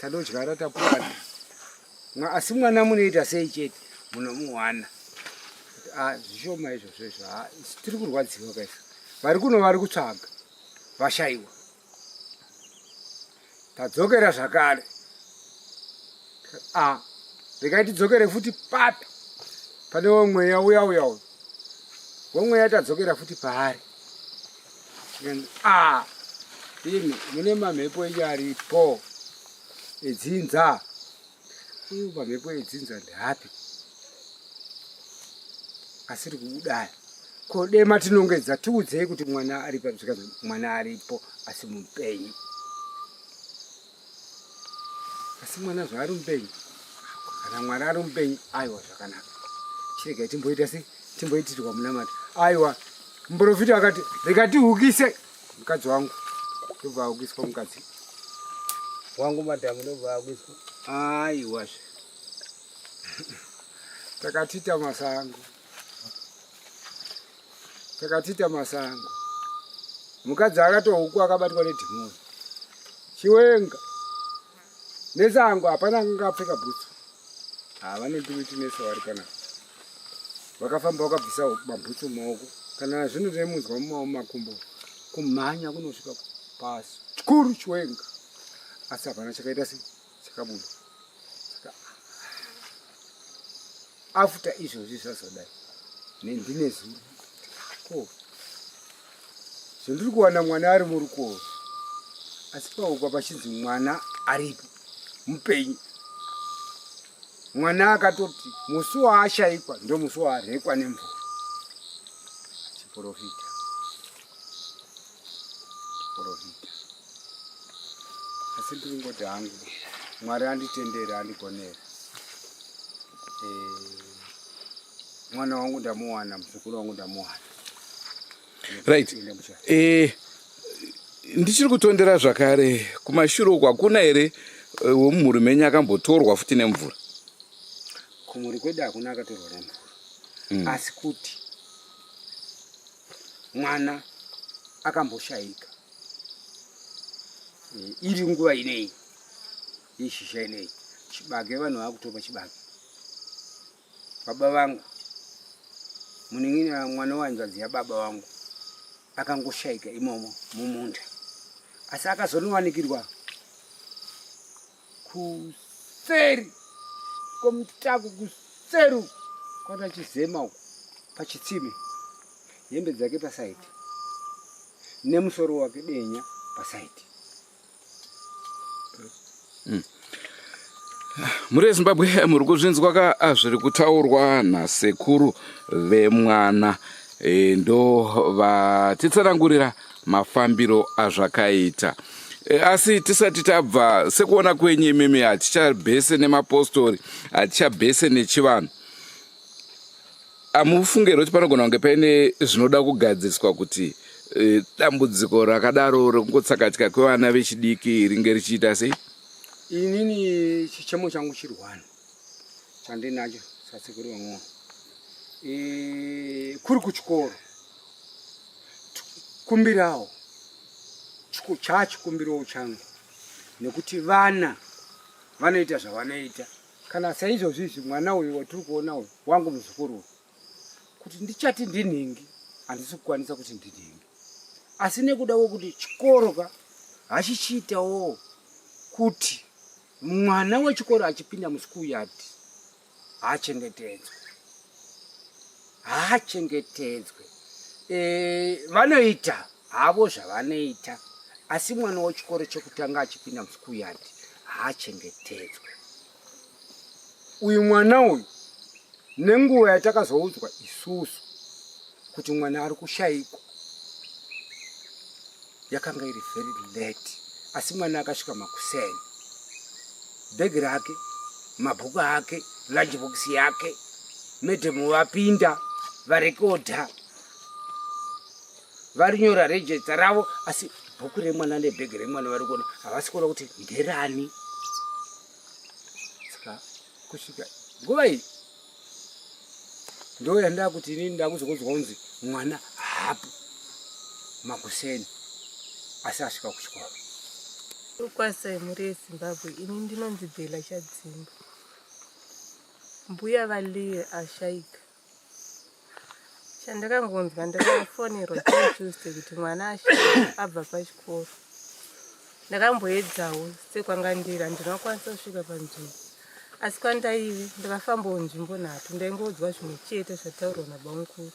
Tadodyara tapuwana, asi mwana munoita sei chete munomuwana. Zvishoma izvo zvezvo, tiri kurwadziwa kaizvo. Vari kuno vari kutsvaga vashayiwa. Tadzokera zvakare, regai tidzokere futi papi pane wemweya uya uyu. Wemweya tadzokera futi paari. Imi mune mamhepo enyu aripo edzinza. Uyu mamhepo edzinza ndeapi? Asiri kubuda. Ko dema tinongedza tiudzei kuti mwana aripo, zvikanzi mwana aripo asi mupenyu. Asi mwana zvaari mupenyu, kana mwana ari mupenyu, aiwa zvakanaka. Chiregai timboita sei? Timboitirwa munamata. Aiwa muprofita akati rekatihukise mukadzi wangu, ndobva ahukiswa mukadzi wangu madhamu, ndobva ahukiswa. Aiwa takatita masango, takatita masango. Mukadzi akatohukwa akabatwa nedhimoni, chiwenga nesango, hapana angapfeka bhutsu. Vanondiwiti nesa vari panapa, vakafamba vakabvisa mabhutsu mumaoko, kana zvino taimunzwa mumakumbo kumhanya kunosvika pasi chikuru chiwenga, asi hapana chakaita sei chakabuda. After izvozvi zvazodai ndine zuva, ko zvandiri kuwana mwana ari murukoro, asi paukwa pachinzi mwana aripo mupenyu. Mwana akatoti musi waashayikwa ndo musi waarhekwa nemvura. Chiprofita. Asi ndiri ngoti hangu Mwari anditendera, andigonera. Mwana wangu ndamuwana, muzukuru wangu ndamuwana. Right. Ndichiri kutondera zvakare kumashure uko hakuna here wemumhuri menyu akambotorwa futi nemvura? Kumhuri kwedu hakuna akatorwa nemvura. Asi kuti mwana akamboshayika iri nguva inei yeshisha inei, chibage vanhu vakutopa chibage. Baba vangu muning'ina mwana wanzvadzi yababa vangu akangoshayika imomo mumunda, asi akazonowanikirwa kuseri kwomutako, kuseru kwata chizema uko pachitsime, hembe dzake pasaiti nemusoro wake denya pasaiti. Muri Zimbabwe muri kuzvinzwa zviri kutaurwa nasekuru veMwana, ndo vatitsanangurira mafambiro azvakaita. Asi tisati tabva, sekuona kwenyu imimi hatichabhese nemapostori, hatichabhese nechivanhu, amufunge kuti panogona kunge paine zvinoda kugadziriswa kuti dambudziko rakadaro rekungotsakatika kwevana vechidiki ringe richiita sei? Inini chichemo changu chiri 1 chandinacho sasekuru veMwana, kuri kuchikoro kumbirawo chachikumbirawo changu nekuti vana vanoita zvavanoita. Kana saizvozvizvi mwana uyu watiri kuona uyu wangu muzukuru, kuti ndichati ndinhingi handisi kukwanisa kuti ndinhingi, asi nekudawo kuti chikoro hachichiitawo kuti mwana wechikoro achipinda muschool yard haachengetedzwe. Vanoita havo zvavanoita, asi mwana wechikoro chekutanga achipinda muschool yard haachengetedzwe. Uyu mwana uyu nenguva yatakazoudzwa isusu kuti mwana ari kushayikwa yakanga iri very late, asi mwana akasvika makuseni, bhegi rake, mabhuku ake, lunchbox yake, medhemu vapinda varekodha, varinyora rejesta ravo, asi bhuku remwana nebhegi remwana vari kuona havasi kuona kuti nderani. Saka kusvika nguva iyi ndo yanda kuti inini ndakuzokudzwa kunzi mwana hapo makuseni, asi asvika kuchikoro. Ukwasai muri yeZimbabwe, ini ndinonzi Bhela Chadzimba. Mbuya valiye ashayika. Chandakangonzwa ndakafonerwa Tuesday kuti mwana ashayika abva pachikoro. Ndakamboedzawo sekwanga ndiri ndinokwanisa kusvika panzvimbo. Asi kwandaive ndakafambawo nzvimbo 3 ndaingodzwa zvimwe chete zvataurwa nabamukuru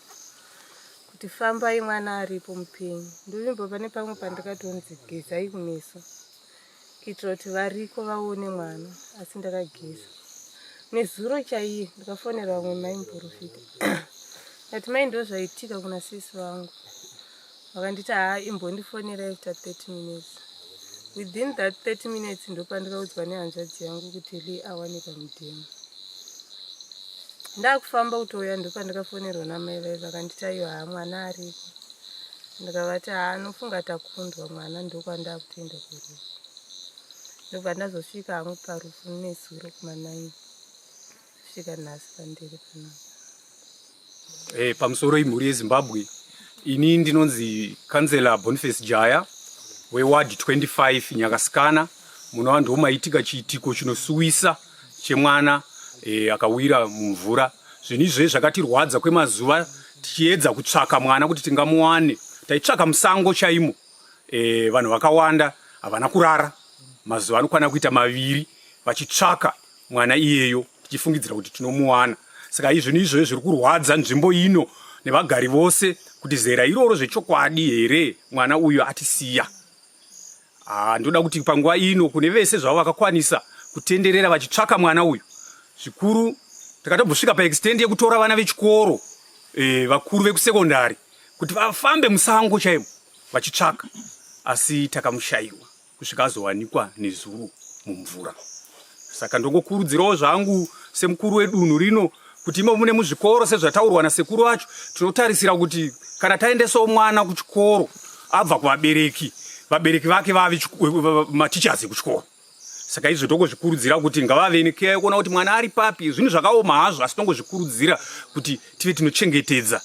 kuti fambai mwana aripo mupenyu. Ndovimbo pane pamwe pandakatonzi gezai kumeso kuitira kuti variko vaone mwana, asi ndakageza. Nezuro chaiye ndikafonera vamwe mai muprofita ndati mai ndo zvaitika kuna sisi vangu, vakanditi imbondifonera after 30 minutes. Within that 30 minutes ndo pandikaudzwa nehanzvadzi yangu kuti Lee awanika mudhema. Ndakufamba kutouya ndo pandikafonerwa namai vai vakanditi aiwa mwana ariko. Ndikavati anofunga takundwa mwana, ndokwandakutoenda kurufu. Ndobva ndazosvika hamwe parufu nezuro kuma9 kusvika nhasi pandiri panapa. Pamusoro imhuri yeZimbabwe, ini ndinonzi Kansela Boniface Jaya weward 25 Nyakasikana. Munova ndo maitika chiitiko chinosuwisa chemwana akawira mumvura. Zvinhu izvezvi zvakatirwadza kwemazuva tichiedza kutsvaka mwana kuti tingamuwane. Taitsvaka musango chaimo, vanhu vakawanda havana kurara mazuva anokwana kuita 2 vachitsvaka mwana iyeyo tichifungidzira kuti tinomuwana. Saka izvinhu izvezvi zviri kurwadza nzvimbo ino nevagari vose kuti zera iroro zvechokwadi here mwana uyu atisiya. Ndoda kuti panguva ino kune vese zvavo vakakwanisa kutenderera vachitsvaka mwana uyu. Zvikuru takatobvosvika paextend yekutora vana vechikoro, vakuru vekusekondari, kuti vafambe musango chaimo vachitsvaka, asi takamushayiwa kusvika azowanikwa nezuro mumvura. Saka ndongokurudzirawo zvangu semukuru wedunhu rino kuti imo mune muzvikoro sezvataurwa nasekuru wacho, tinotarisira kuti kana taendesawo mwana kuchikoro abva kuvabereki, vabereki vake vave matichers ekuchikoro. Saka izvo tongozvikurudzira kuti ngavavenekei kuona kuti mwana ari papi. Zvinhu zvakaoma hazvo, asi tongozvikurudzira kuti tive tinochengetedza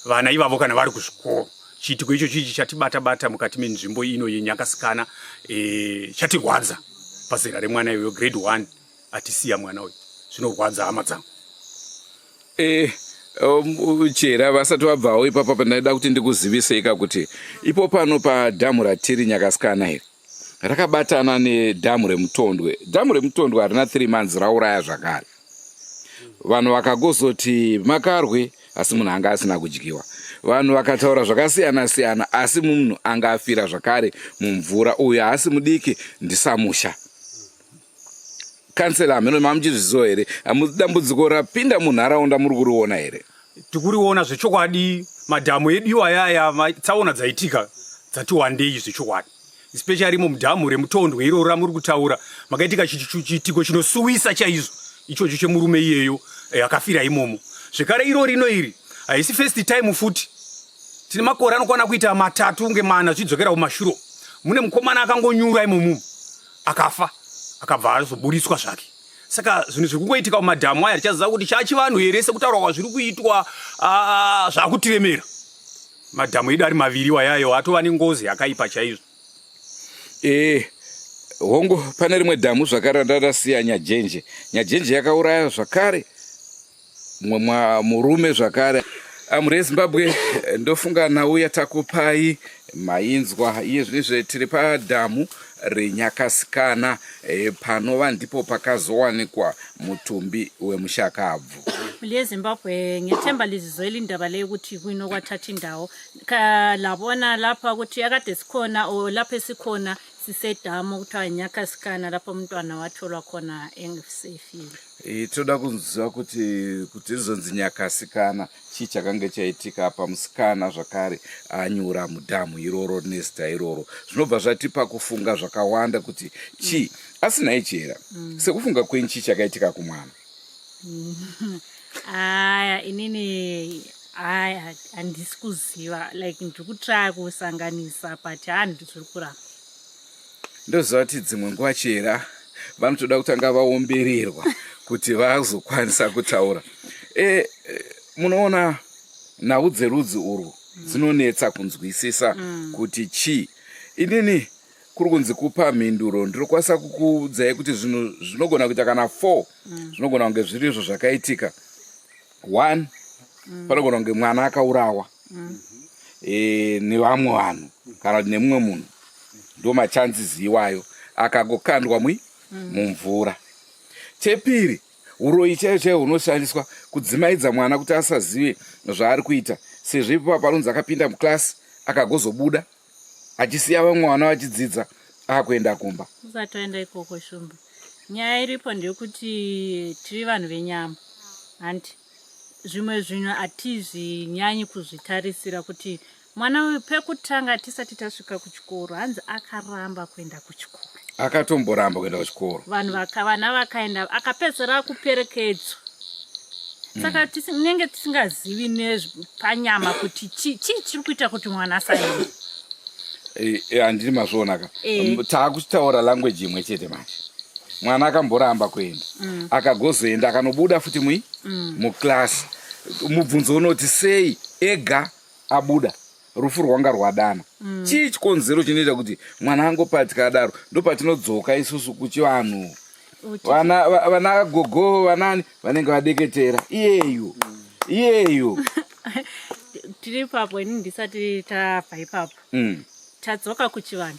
vana ivavo kana vari kuzvikoro. Chiitiko icho chichi chatibata-bata mukati menzvimbo ino yeNyakasikana, chatirwadza pazera remwana iyoyo grade 1 atisiya mwana uyu. Zvinorwadza hama dzangu. chera vasati vabvawo ipapo pandaida kuti ndikuzivisei kuti ipo pano padhamu ratiri Nyakasikana iri rakabatana nedhamu remutondwe. Dhamu remutondwe harina 3 months rauraya zvakare. Vanhu vakagozoti makarwe asi munhu anga asina kudyiwa. Vanhu vakataura zvakasiyana siyana asi munhu anga afira zvakare mumvura. Uyu haasi mudiki ndisamusha. Kansela meno mamuchizviziva here? Dambudziko rapinda munharaunda muri kuriona here? Tikuriona zvechokwadi. Madhamu edu ayaya tsaona dzaitika dzati wandei zvechokwadi. Especially mudhamu remutondwe iroro ramuri kutaura makaitika chitiko chinosuwisa chaizvo ichocho chemurume iyeyo akafira imomo. Zvekare iro rino iri haisi first time futi. Tine makore anokwana kuita 3 ngemana zvidzokera kumashure. Mune mukomana akangonyura imomo akafa akabva azoburiswa zvake. Saka zvinhu zvikungoitika mumadhamu aya tichaziva kuti chachivanhu here sekutaurwa kwazviri kuitwa zvakutiremera. Madhamu edu ari maviri wayayo atova nengozi yakaipa chaizvo. Hongo pane rimwe dhamu zvakare ndadasiya Nyajenje. Nyajenje yakauraya zvakare murume zvakare. Amuri eZimbabwe ndofunga nauya takupai mainzwa iye zvinezve tiri padhamu reNyakasikana panova ndipo pakazowanikwa mutumbi wemushakabvu. LeZimbabwe ngeThemba lizizoyela indaba leyo ukuthi kuino kwathatha indawo labona lapha ukuthi akade sikhona o lapha esikhona sisedhamu kuthiwa Nyakasikana lapho umntwana watholwa khona engisefile. Toda kuziva kuti izonzi Nyakasikana chii chakange chaitika pamusikana zvakare anyura mudhamu iroro nezita iroro. Zvinobva zvatipa kufunga zvakawanda kuti chii asi naichera sekufunga kwenyu chii chakaitika kumwana. Aya inini handisi kuziva like ndiri kutry kusanganisa but handiri kuramba. Ndoziva kuti dzimwe nguva chera vanotoda kutanga vaombererwa kuti vazokwanisa kutaura. Munoona nhau dzerudzi urwu dzinonetsa kunzwisisa kuti chii. Inini kuri kunzi kupa mhinduro ndirokwanisa kukuudzai kuti zvinhu zvinogona kuita kana 4 zvinogona kunge zviri izvo zvakaitika. 1 panogona kunge mwana akaurawa nevamwe vanhu kana kuti nemumwe munhu. Ndo machanzizi iwayo akagokandwa mumvura. Chepiri uroyi chaiyo hunoshandiswa kudzimaidza mwana kuti asazive zvaari kuita. Sezvo ipo panonzi akapinda muklasi akagozobuda achisiya vamwe vana vachidzidza akuenda kumba. Usatoenda ikoko shumba. Nyaya iripo ndeyekuti tiri vanhu venyama. Hanti zvimwe zvinhu hatizvinyanyi kuzvitarisira kuti mwana uyu pekutanga tisati tasvika kuchikoro hanzi akaramba kuenda kuchikoro. Akatomboramba kuenda kuchikoro. Vana vakaenda akapedzera kuperekedzwa. Saka tinenge tisingazivi nezvepanyama kuti chii chiri kuita kuti mwana asaenda. Handiri mazvoonaka. Taakuchitaura language imwe chete manje. Mwana akamboramba kuenda akagozoenda akanobuda futi muklasi. Mubvunzo unoti sei ega abuda rufu rwanga rwadana. Chii chikonzero chinoita kuti mwana angopatika adaro? Ndopatinodzoka isusu kuchivanhu. Vana gogo vanani vanenge vadeketera iyeyo. Tiri papo ini ndisati tabva ipapo. Tadzoka kuchivanhu.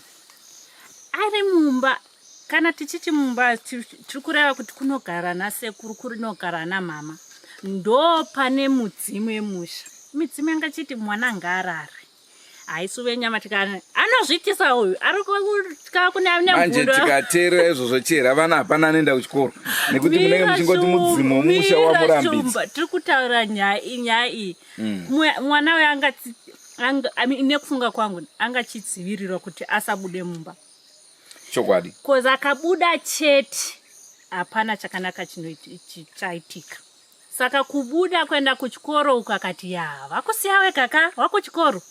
Ari mumba kana tichiti mumba tiri kureva kuti kunogara nasekuru kunogara namama. Ndo pane mudzimu yemusha. Midzimu yangachiti mwana ngarare. Haisuve nyama tikana anozvitisa uyu ari kutya kuna nemvundo. Manje tikateerera izvozvo chera vana hapana anoenda kuchikoro nekuti munenge muchingoti mudzimu womusha wamurambidza. Tiri kutaura nyaya iyi. Mwana uyu nekufunga kwangu angachidzivirirwa kuti asabude mumba. Chokwadi. Koza akabuda chete hapana chakanaka chaitika. Saka kubuda kwenda kuchikoro uko akati vakusiya wega ka wakuchikoro.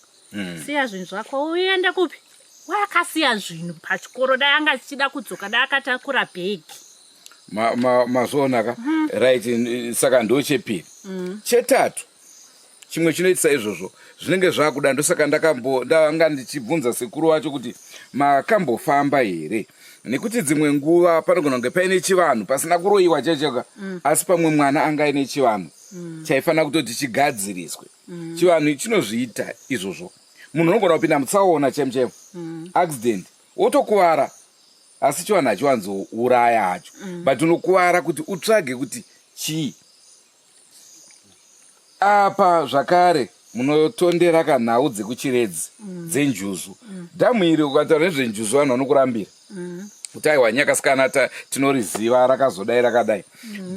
Siya zvinhu zvako uende kupi? Wakasiya zvinhu pachikoro dai anga achida kudzoka dai akatakura bhegi. Mazvoonaka. Right, saka ndo chepiri. Chetatu chimwe chinoitisa izvozvo zvinenge zvakuda ndosaka ndanga ndichibvunza sekuru wacho kuti makambofamba here nekuti dzimwe nguva panogona kunge paine chivanhu pasina kuroyiwa checheka asi pamwe mwana anga ine chivanhu chaifanira kutoti chigadziriswe. Chivanhu chinozviita izvozvo. Munhu unogona kupinda mutsaona chemo accident wotokuvara, asi chivanhu hachiwanzouraya hacho, but unokuvara kuti utsvage kuti chii. Apa zvakare munotondera kanhau dzekuchiredzi dzenjuzu. Dhamu iri ukataura nezvenjuzu vanhu vanokurambira kuti aiwa nyakasikana tinoriziva rakazodai rakadai,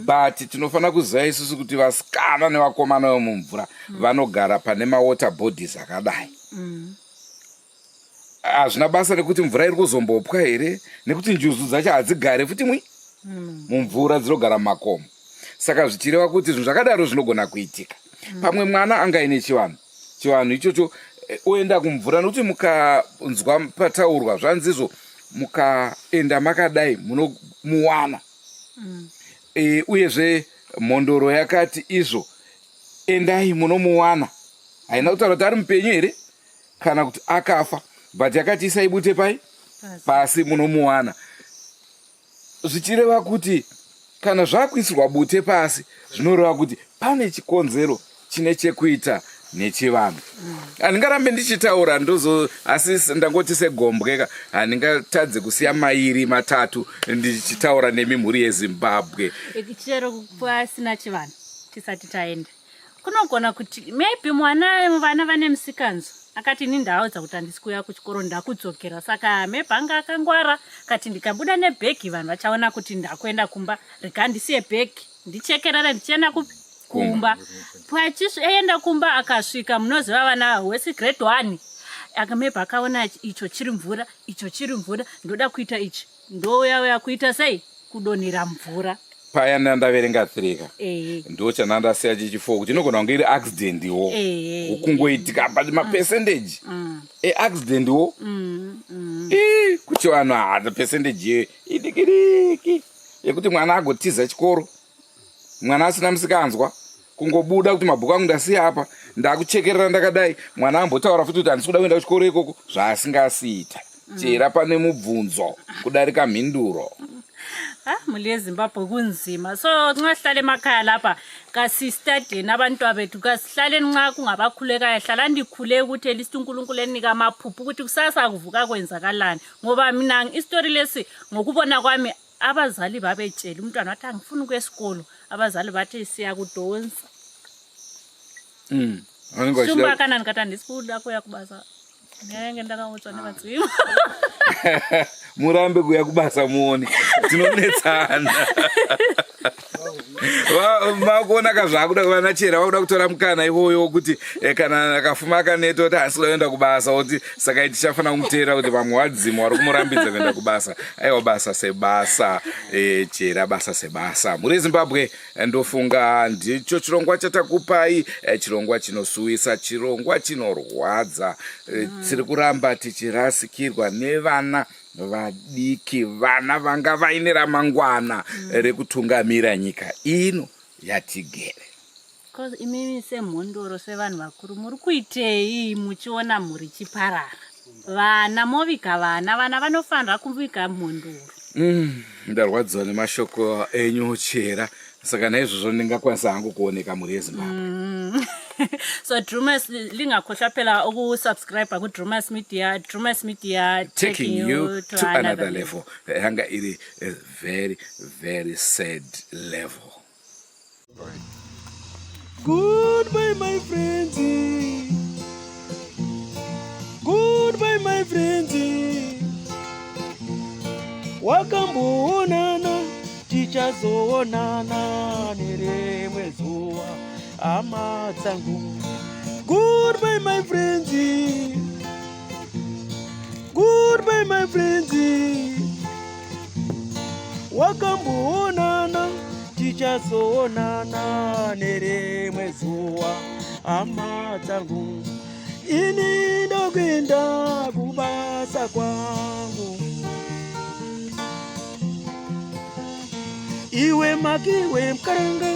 but tinofanira kuziva isusu kuti vasikana nevakomana vemumvura vanogara pane mawater bodies akadai. Hazvina basa nekuti mvura iri kuzombopwa here, nekuti njuzu dzacho hadzigare futi mumvura, dzinogara mumakomo. Saka zvichireva kuti zvinhu zvakadaro zvinogona kuitika. Pamwe mwana angaine chivanhu ichocho oenda kumvura, nokuti mukanzwa pataurwa zvanzizvo mukaenda makadai munomuwana. Uyezve mhondoro yakati izvo endai munomuwana, haina kutaura kuti ari mupenyu here kana kuti akafa, but yakati isaibute pasi munomuwana. Zvichireva kuti kana zvakuisirwa bute pasi zvinoreva kuti pane chikonzero chine chekuita nechivanhu. Handingarambe ndichitaura asi ndangoti segombwe handingatadze kusiya mairi matatu ndichitaura nemimhuri yeZimbabwe. Chero pasina chivanhu tisati taenda kunogona kuti maybe vana vane musikanzo akati ini ndaudza kuti handisi kuuya kuchikoro ndakudzokera, saka maybe anga akangwara kati ndikabuda nebhegi vanhu vachaona kuti ndakuenda kumba, rega ndisiye bhegi ndichekerere ndichienda kumba. Pachisvienda kumba akasvika munoziva vana wesi grade 1 maybe akaona icho chiri mvura, icho chiri mvura, ndoda kuita ichi, ndouya kuita sei, kudonhera mvura. Paya ndaverenga 3 ndo chanandasiya chichifo kuti inogona kunge iri accident wo ukungoitika, but mapercentage eaccident wo kuti vanhu hada percentage idikidiki yekuti mwana agotiza chikoro, mwana asina musikanzwa, kungobuda kuti mabhuku angu ndasiya apa, ndakuchekerera ndakadai, mwana ambotaura futi kuti handisi kuda kuenda kuchikoro ikoko, zvaasingasiita. Chera pane mubvunzo kudarika mhinduro. Muli yeZimbabwe kunzima, so tingahlale emakhaya lapha kasistade nabantwana bethu kasihlale nxa kungabakhulekayo, hlala ndikhule ukuthi elisti uNkulunkulu enika amaphupho ukuthi kusasa kuvuka kwenzakalani, ngoba mina istory lesi ngokubona kwami abazali babetshela umntwana wathi angifuni ukuya esikolo, abazali bathi siya kudonsa. Shumba kana ndikati andisikuda kuya kubasa, ngeke ndakautswa nevadziva. Murambe kuya kubasa muone tinonetsana. Makuona kazvakuda kuvana chera vakuda kutora mukana ivoyo kuti kana akafuma akaneta kuti hasi kuenda kubasa, kuti saka tichafana kumutera kuti vamwe wadzima vari kumurambidza kuenda kubasa. Aiwa basa sebasa, chera basa sebasa. Muri Zimbabwe ndofunga ndicho chirongwa chatakupai, chirongwa chinosuwisa, chirongwa chinorwadza. Tiri kuramba tichirasikirwa nevana vadiki, vana vanga vaine ramangwana rekutungamira nyika ino yatigere. Because imimi semhondoro sevanhu vakuru muri kuitei muchiona mhuri chiparara? Vana movika vana vanofanira kuvika mhondoro. Ndarwadziwa nemashoko enyu chera, saka naizvozvo ndingakwanisa hangu kuoneka muri yeZimbabwe. So Drewmas lingakhohlwa phela ukusubscribe ku Drewmas Media taking you to another level. Hanga iri a very very sad level. Goodbye my friends, goodbye my friends, wakamboonana tichazoonana nerimwe zuva hama dzangu. Goodbye my friends, goodbye my friends, wakamboonana tichazoonana nerimwe zuva hama dzangu. Ini ndokuenda kubasa kwangu, iwe makiwe mkaranga,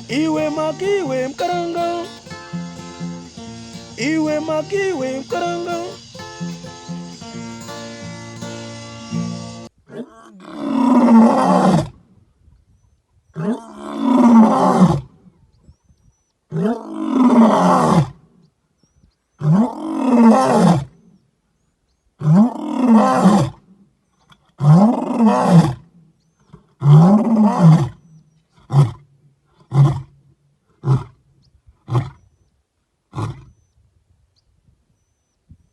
iwe makiwe mkaranga, iwe makiwe mkaranga, Vakaurayisa.